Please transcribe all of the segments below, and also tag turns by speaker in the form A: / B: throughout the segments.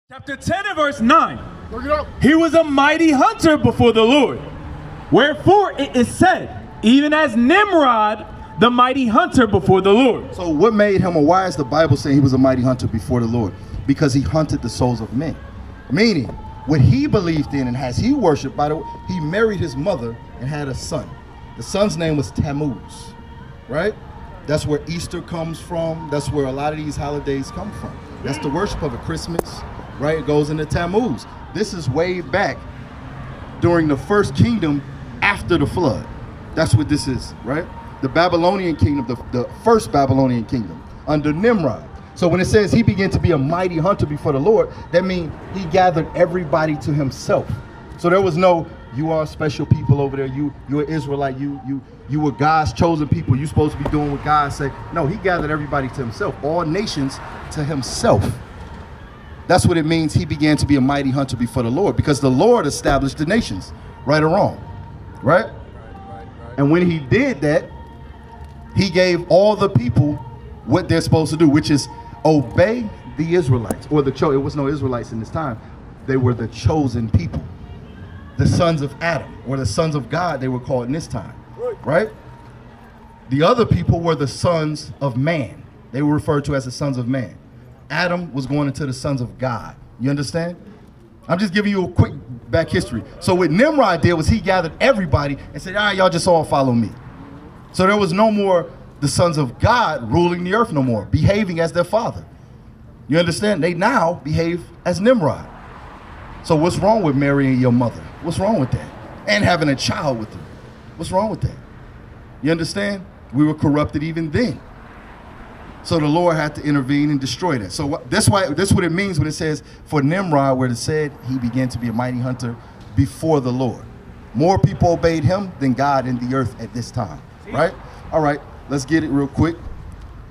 A: Chapter 10 and verse 9. He was a mighty hunter before the Lord. Wherefore it is said, even as Nimrod, the mighty hunter before the Lord.
B: So what made him, or why is the Bible saying he was a mighty hunter before the Lord? Because he hunted the souls of men. Meaning, what he believed in and as he worshiped, by the way, he married his mother and had a son. The son's name was Tammuz, right? That's where Easter comes from. That's where a lot of these holidays come from. That's the worship of it. Christmas, right? It goes into Tammuz. This is way back during the first kingdom after the flood. That's what this is, right? The Babylonian kingdom, the first Babylonian kingdom under Nimrod. So when it says he began to be a mighty hunter before the Lord, that means he gathered everybody to himself. So there was no, you are special people over there. You're an Israelite. You were God's chosen people. You're supposed to be doing what God said. No, he gathered everybody to himself, all nations to himself. That's what it means he began to be a mighty hunter before the Lord, because the Lord established the nations, right or wrong, right? And when he did that, he gave all the people what they're supposed to do, which is obey the Israelites, or it was no Israelites in this time. They were the chosen people, the sons of Adam, or the sons of God, they were called in this time, right? The other people were the sons of man. They were referred to as the sons of man. Adam was going into the sons of God. You understand? I'm just giving you a quick back history. So what Nimrod did was he gathered everybody and said, all right, y'all just all follow me. So there was no more the sons of God ruling the earth no more, behaving as their father. You understand? They now behave as Nimrod. So what's wrong with marrying your mother? What's wrong with that? And having a child with her. What's wrong with that? You understand? We were corrupted even then. So the Lord had to intervene and destroy that. So that's what it means when it says for Nimrod, where it said he began to be a mighty hunter before the Lord. More people obeyed him than God in the earth at this time, right? All right, let's get it real quick.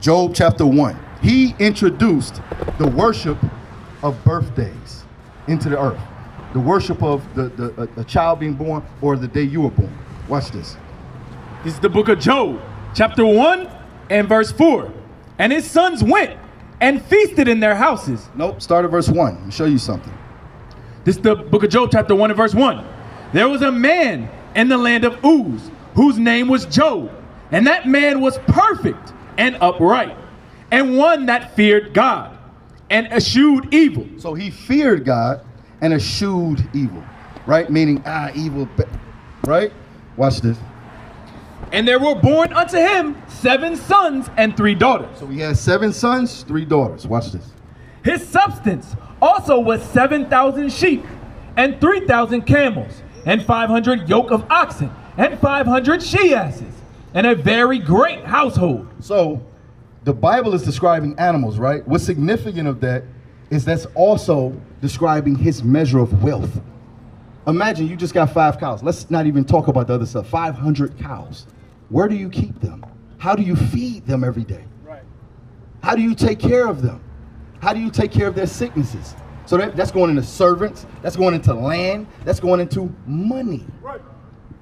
B: Job chapter 1. He introduced the worship of birthdays into the earth. The worship of a child being born, or the day you were born. Watch this.
A: This is the book of Job, chapter 1 and verse 4. And his sons went and feasted in their houses.
B: Nope, start at verse 1. Let me show you something.
A: This is the book of Job, chapter 1 and verse 1. There was a man in the land of Uz, whose name was Job. And that man was perfect and upright, and one that feared God and eschewed evil.
B: So he feared God and eschewed evil, right? Meaning, evil, right? Watch this.
A: And there were born unto him 7 sons and 3 daughters.
B: So he had 7 sons, 3 daughters. Watch this.
A: His substance also was 7,000 sheep and 3,000 camels and 500 yoke of oxen and 500 she-asses and a very great household.
B: So the Bible is describing animals, right? What's significant of that is that's also describing his measure of wealth. Imagine you just got 5 cows. Let's not even talk about the other stuff. 500 cows. Where do you keep them? How do you feed them every day? Right. How do you take care of them? How do you take care of their sicknesses? So that's going into servants. That's going into land. That's going into money. Right.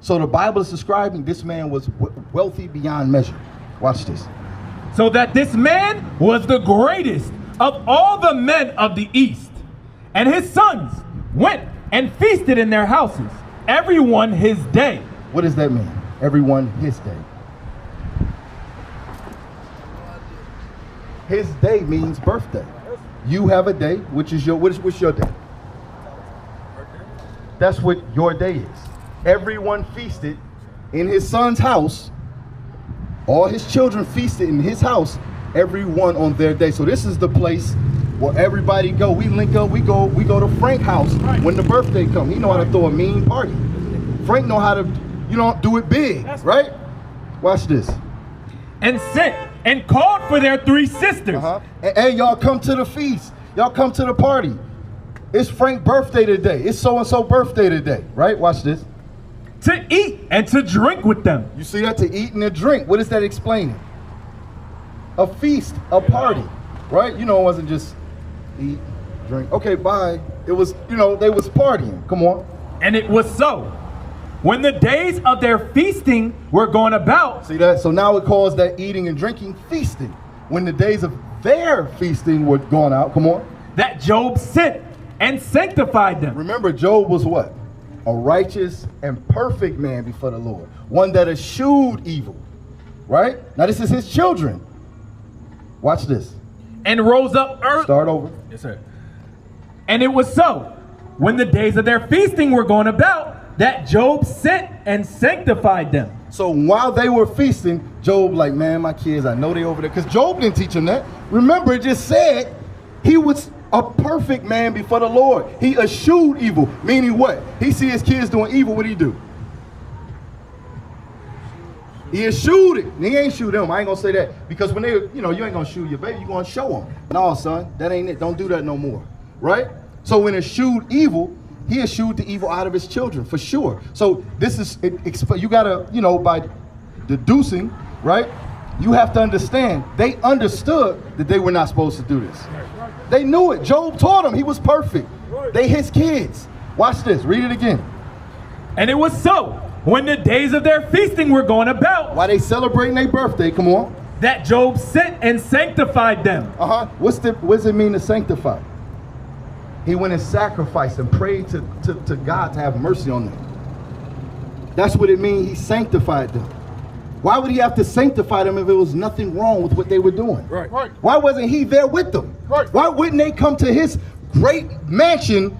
B: So the Bible is describing this man was wealthy beyond measure. Watch this.
A: So that this man was the greatest of all the men of the East. And his sons went and feasted in their houses, everyone his day.
B: What does that mean? Everyone his day. His day means birthday. You have a day, which is what's your day? That's what your day is. Everyone feasted in his son's house. All his children feasted in his house, everyone on their day. So this is the place where everybody go. We link up, we go to Frank's house when the birthday comes. He know how to throw a mean party. Frank know how to, do it big, right? Watch this.
A: And sent and called for their 3 sisters.
B: Hey, y'all come to the feast. Y'all come to the party. It's Frank's birthday today. It's so-and-so birthday today, right? Watch this.
A: To eat and to drink with them.
B: You see that? To eat and to drink. What is that explaining? A feast, a party, right? It wasn't just eat, drink. Okay, bye. It was, they was partying. Come on.
A: And it was so. When the days of their feasting were gone about.
B: See that? So now it calls that eating and drinking feasting. When the days of their feasting were gone out, come on.
A: That Job sent and sanctified them.
B: Remember, Job was what? A righteous and perfect man before the Lord. One that eschewed evil. Right? Now this is his children. Watch this.
A: And rose up early.
B: Start over.
A: Yes, sir. And it was so, when the days of their feasting were gone about, that Job sent and sanctified them.
B: So while they were feasting, Job like, man, my kids, I know they over there. Because Job didn't teach him that. Remember, it just said he was a perfect man before the Lord. He eschewed evil. Meaning what? He see his kids doing evil, what do he do? He eschewed it. And he ain't shoot them. I ain't gonna say that. Because when they, you ain't gonna shoot your baby, you gonna show them. No, son, that ain't it. Don't do that no more. Right? So when eschewed evil, he eschewed the evil out of his children, for sure. So this is, you gotta, by deducing, right? You have to understand, they understood that they were not supposed to do this. They knew it. Job taught them. He was perfect. They his kids. Watch this. Read it again.
A: And it was so, when the days of their feasting were going about,
B: while they celebrating their birthday, come on,
A: that Job sent and sanctified them.
B: What does it mean to sanctify? He went and sacrificed and prayed to God to have mercy on them. That's what it means. He sanctified them. Why would he have to sanctify them if there was nothing wrong with what they were doing?
C: Right.
B: Why wasn't he there with them?
C: Right.
B: Why wouldn't they come to his great mansion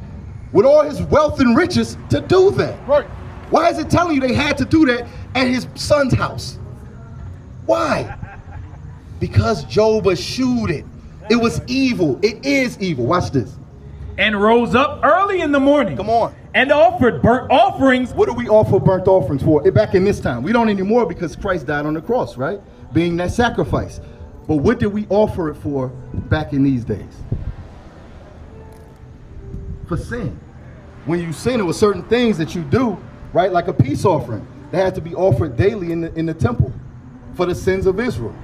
B: with all his wealth and riches to do that?
C: Right.
B: Why is it telling you they had to do that at his son's house? Why? Because Job eschewed it. It was evil. It is evil. Watch this.
A: And rose up early in the morning.
B: Come on.
A: And offered burnt offerings.
B: What do we offer burnt offerings for? Back in this time. We don't anymore because Christ died on the cross, right? Being that sacrifice. But what did we offer it for back in these days? For sin. When you sin, it was certain things that you do, right? Like a peace offering. They had to be offered daily in the temple for the sins of Israel.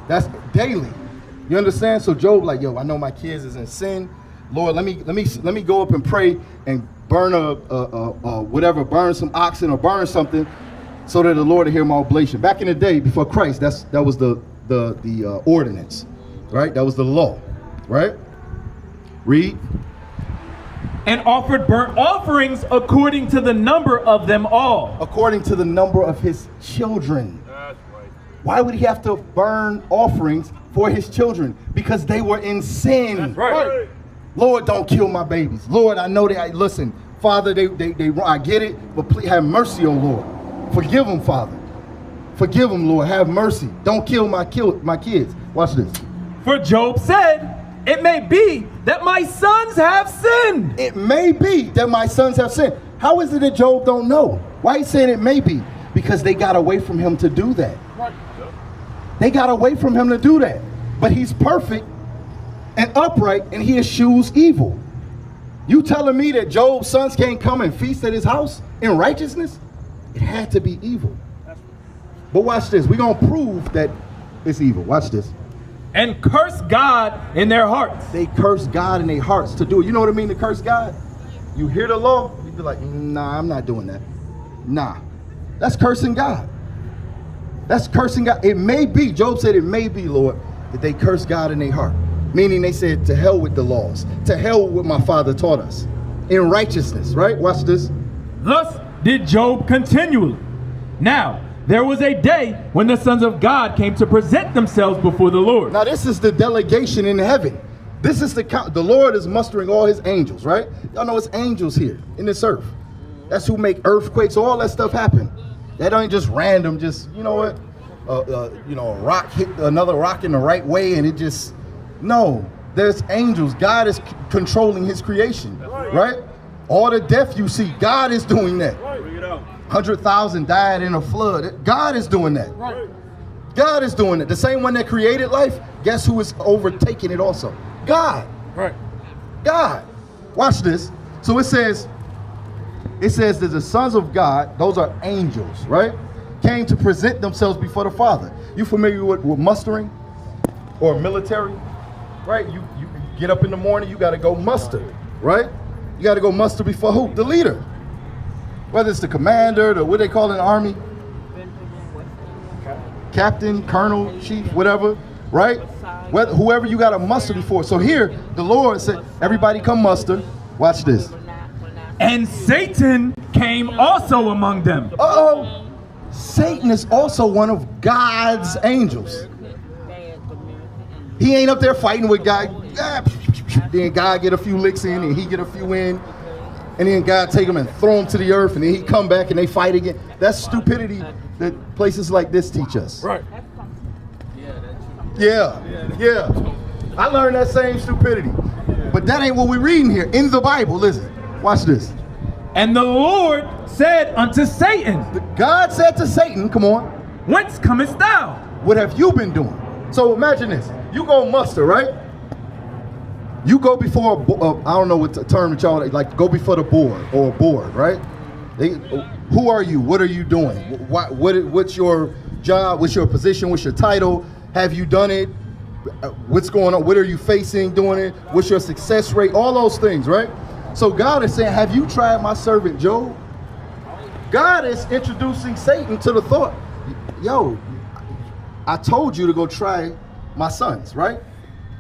B: That's daily. You understand? So Job like, yo, I know my kids is in sin. Lord, let me go up and pray and burn burn some oxen or burn something so that the Lord will hear my oblation. Back in the day before Christ, that was the ordinance, right? That was the law, right? Read.
A: And offered burnt offerings according to the number of them all.
B: According to the number of his children.
C: That's right.
B: Why would he have to burn offerings for his children? Because they were in sin.
C: That's right.
B: Lord, don't kill my babies. Lord, I know listen, Father, I get it, but please have mercy, oh Lord. Forgive them, Father. Forgive them, Lord. Have mercy. Don't kill my kids. Watch this.
A: For Job said, it may be that my sons have sinned.
B: It may be that my sons have sinned. How is it that Job don't know? Why he's saying it may be? Because they got away from him to do that.
C: Right.
B: They got away from him to do that. But he's perfect and upright, and he eschews evil. You telling me that Job's sons can't come and feast at his house in righteousness? It had to be evil. But watch this. We're going to prove that it's evil. Watch this.
A: And curse God in their hearts.
B: They curse God in their hearts to do it. You know what I mean to curse God? You hear the law, you be like, nah, I'm not doing that. Nah. That's cursing God. That's cursing God. It may be, Job said it may be, Lord, that they curse God in their heart. Meaning they said, to hell with the laws. To hell with what my father taught us. In righteousness, right? Watch this.
A: Thus did Job continually. Now, there was a day when the sons of God came to present themselves before the Lord.
B: Now this is the delegation in heaven. This is the Lord is mustering all his angels, right? Y'all know it's angels here in this earth. That's who make earthquakes, all that stuff happen. That ain't just random, just, you know what? A rock hit another rock in the right way and it just, no. There's angels. God is controlling his creation, right? All the death you see, God is doing that. 100,000 died in a flood. God is doing that. God is doing it. The same one that created life, guess who is overtaking it also? God.
C: Right.
B: God. Watch this. So it says that the sons of God, those are angels, right? Came to present themselves before the Father. You familiar with mustering or military? Right? You get up in the morning, you got to go muster, right? You got to go muster before who? The leader. Whether it's the commander, what they call in the army, captain, colonel, chief, whatever. right? Whoever you got to muster before. So here, the Lord said, everybody come muster. Watch this.
A: And Satan came also among them.
B: Uh-oh. Satan is also one of God's angels. He ain't up there fighting with God. Then God get a few licks in and he get a few in. And then God take him and throw him to the earth and then he come back and they fight again. That's stupidity that places like this teach us.
A: Right.
B: Yeah. I learned that same stupidity. But that ain't what we're reading here. In the Bible, listen. Watch this.
A: And the Lord said unto Satan,
B: God said to Satan, come on,
A: whence comest thou?
B: what have you been doing? So imagine this. You go muster, right? You go before, I don't know what the term that y'all, like go before the board or a board, right? Who are you? What are you doing? What's your job? What's your position? What's your title? Have you done it? What's going on? What are you facing doing it? What's your success rate? All those things, right? So God is saying, have you tried my servant Job? God is introducing Satan to the thought, yo, I told you to go try my sons, right?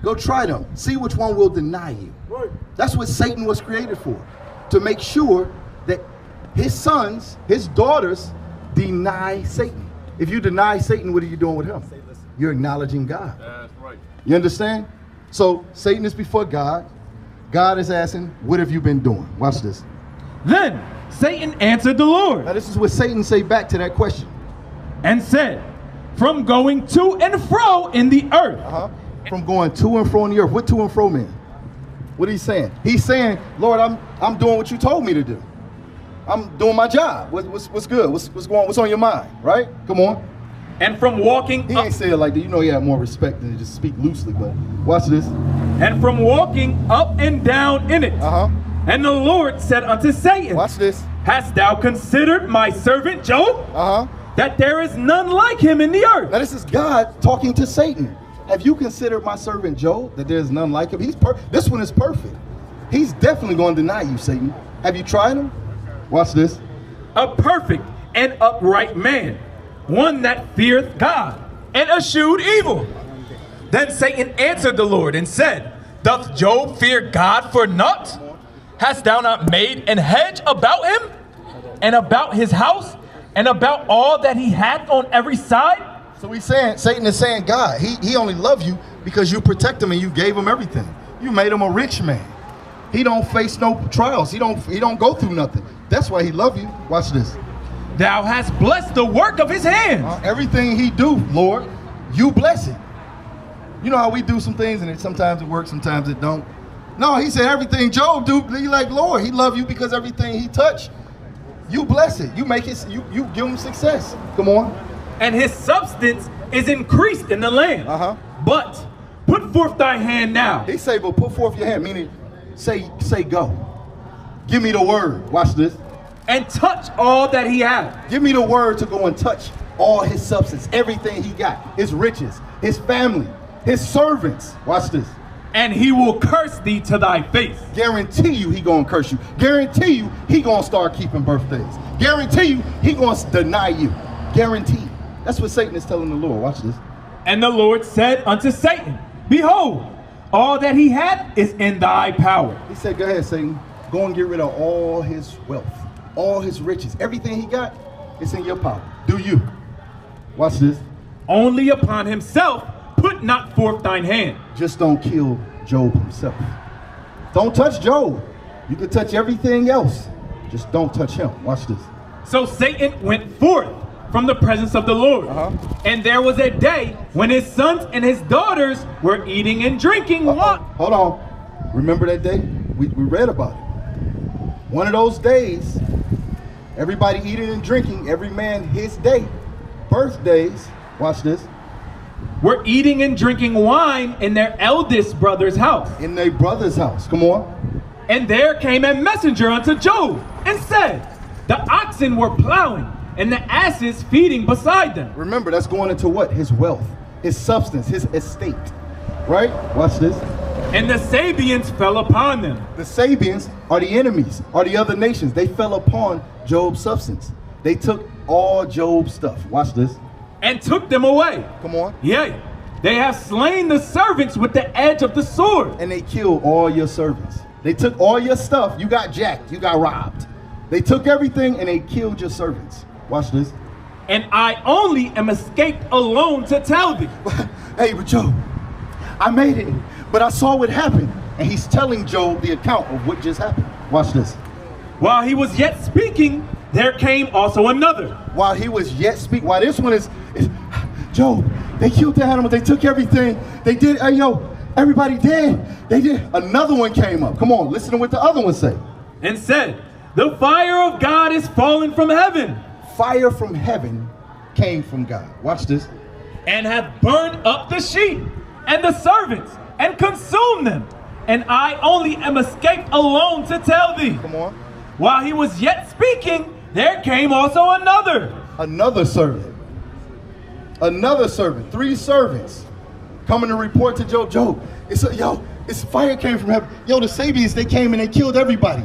B: Go try them. See which one will deny you. Right. That's what Satan was created for, to make sure that his sons, his daughters, deny Satan. If you deny Satan, what are you doing with him? You're acknowledging God. That's right. You understand? So Satan is before God. God is asking, what have you been doing? Watch this.
A: Then Satan answered the Lord.
B: Now this is what Satan say back to that question.
A: And said, from going to and fro in the earth.
B: From going to and fro in the earth. What to and fro mean? What are you saying? He's saying, Lord, I'm doing what you told me to do. I'm doing my job. What's good? What's going on? What's on your mind? Right? Come on.
A: And from walking
B: He ain't say it like that. You know he had more respect than to just speak loosely, but watch this.
A: And from walking up and down in it. And the Lord said unto Satan,
B: watch this.
A: Hast thou considered my servant Job? That there is none like him in the earth.
B: Now this is God talking to Satan. Have you considered my servant Job, that there is none like him? This one is perfect. He's definitely going to deny you, Satan. Have you tried him? Watch this.
A: A perfect and upright man, one that feareth God and eschewed evil. Then Satan answered the Lord and said, doth Job fear God for naught? Hast thou not made an hedge about him, and about his house, and about all that he hath on every side?
B: So he's saying, Satan is saying, God, he only loved you because you protect him and you gave him everything. You made him a rich man. He don't face no trials. He don't go through nothing. That's why he love you. Watch this.
A: Thou hast blessed the work of his hands.
B: Everything he do, Lord, you bless it. You know how we do some things and sometimes it works, sometimes it don't. No, he said everything Job do, he like, Lord, he love you because everything he touch, you bless it. You make it, you give him success. Come on.
A: And his substance is increased in the land. But put forth thy hand now.
B: He say, but put forth your hand, meaning say go. Give me the word. Watch this.
A: And touch all that he hath.
B: Give me the word to go and touch all his substance, everything he got, his riches, his family, his servants. Watch this.
A: And he will curse thee to thy face.
B: Guarantee you he gonna curse you. Guarantee you he gonna start keeping birthdays. Guarantee you he gonna deny you. Guarantee. That's what Satan is telling the Lord. Watch this.
A: And the Lord said unto Satan, behold, all that he hath is in thy power.
B: He said, go ahead, Satan. Go and get rid of all his wealth, all his riches. Everything he got, it's in your power. Do you. Watch this.
A: Only upon himself put not forth thine hand.
B: Just don't kill Job himself. Don't touch Job. You can touch everything else. Just don't touch him. Watch this.
A: So Satan went forth from the presence of the Lord. And there was a day when his sons and his daughters were eating and drinking.
B: Hold on. Remember that day? We read about it. One of those days, everybody eating and drinking, every man his day. Birthdays, watch this.
A: Were eating and drinking wine in their eldest brother's house.
B: In their brother's house, come on.
A: And there came a messenger unto Job and said, the oxen were plowing and the asses feeding beside them.
B: Remember, that's going into what? His wealth, his substance, his estate. Right? Watch this.
A: And the Sabians fell upon them.
B: The Sabians are the enemies, are the other nations. They fell upon Job's substance. They took all Job's stuff. Watch this.
A: And took them away.
B: Come on.
A: Yea, They have slain the servants with the edge of the sword.
B: And they killed all your servants. They took all your stuff. You got jacked. You got robbed. They took everything and they killed your servants. Watch this.
A: And I only am escaped alone to tell thee.
B: Hey, but Job, I made it, but I saw what happened. And he's telling Job the account of what just happened. Watch this.
A: While he was yet speaking, there came also another.
B: While he was yet speaking, while this one is Job, they killed the animals, they took everything, they did, everybody dead, they did. Another one came up. Come on, listen to what the other one said.
A: And said, the fire of God is fallen from heaven.
B: Fire from heaven came from God. Watch this.
A: And hath burned up the sheep and the servants and consumed them. And I only am escaped alone to tell thee.
B: Come on.
A: While he was yet speaking, there came also another.
B: Another servant. Another servant. 3 servants coming to report to Job. Job, it's fire came from heaven. The Sabians, they came and they killed everybody.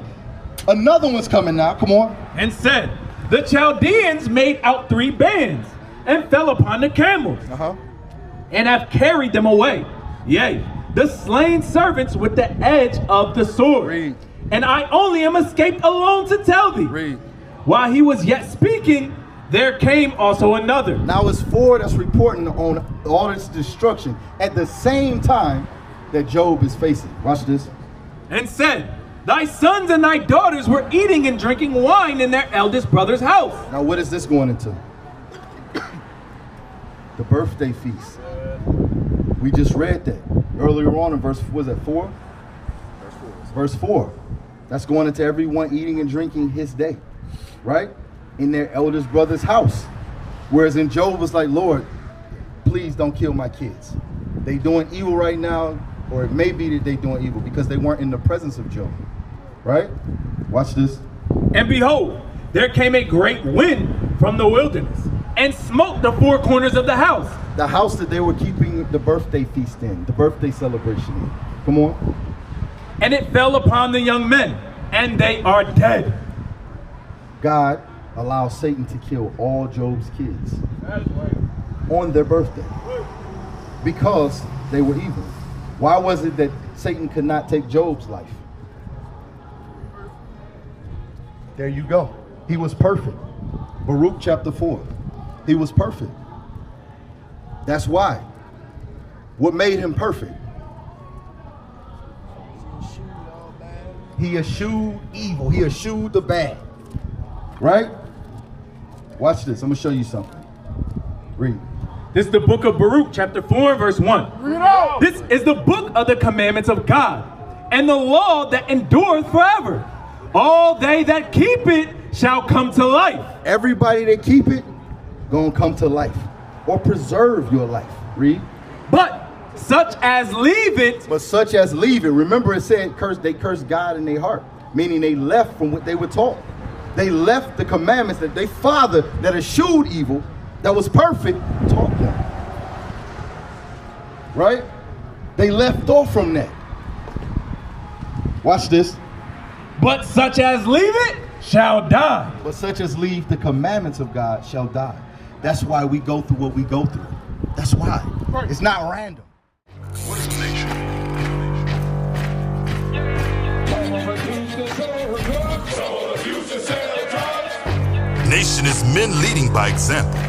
B: Another one's coming now. Come on.
A: And said, the Chaldeans made out 3 bands and fell upon the camels and have carried them away. Yea, the slain servants with the edge of the sword.
B: Read.
A: And I only am escaped alone to tell thee.
B: Read.
A: While he was yet speaking, there came also another.
B: Now it's 4 that's reporting on all this destruction at the same time that Job is facing. Watch this.
A: And said, thy sons and thy daughters were eating and drinking wine in their eldest brother's house.
B: Now what is this going into? The birthday feast. We just read that earlier on in verse, was that 4? Verse 4. That's going into everyone eating and drinking his day, right? In their eldest brother's house. Whereas in Job was like, Lord, please don't kill my kids. They doing evil right now, or it may be that they doing evil because they weren't in the presence of Job, right? Watch this.
A: And behold, there came a great wind from the wilderness and smote the 4 corners of the house.
B: The house that they were keeping the birthday feast in, the birthday celebration in. Come on.
A: And it fell upon the young men, and they are dead.
B: God allows Satan to kill all Job's kids on their birthday because they were evil. Why was it that Satan could not take Job's life? There you go. He was perfect. Baruch chapter 4. He was perfect. That's why. What made him perfect? He eschewed evil. He eschewed the bad. Right? Watch this. I'm going to show you something. Read.
A: This is the book of Baruch, chapter 4, verse 1.
B: Read out.
A: This is the book of the commandments of God, and the law that endureth forever. All they that keep it shall come to life.
B: Everybody that keep it, gonna come to life. Or preserve your life. Read.
A: But such as leave it.
B: But such as leave it. Remember it said they cursed God in their heart. Meaning they left from what they were taught. They left the commandments that their father that eschewed evil, that was perfect, taught them. Right? They left off from that. Watch this.
A: But such as leave it shall die.
B: But such as leave the commandments of God shall die. That's why we go through what we go through. That's why. It's not random.
C: What is a nation? Nation is men leading by example.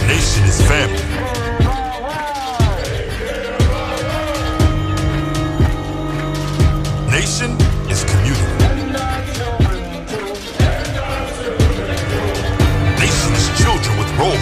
C: Nation is family. Nation is community. Nation is children with role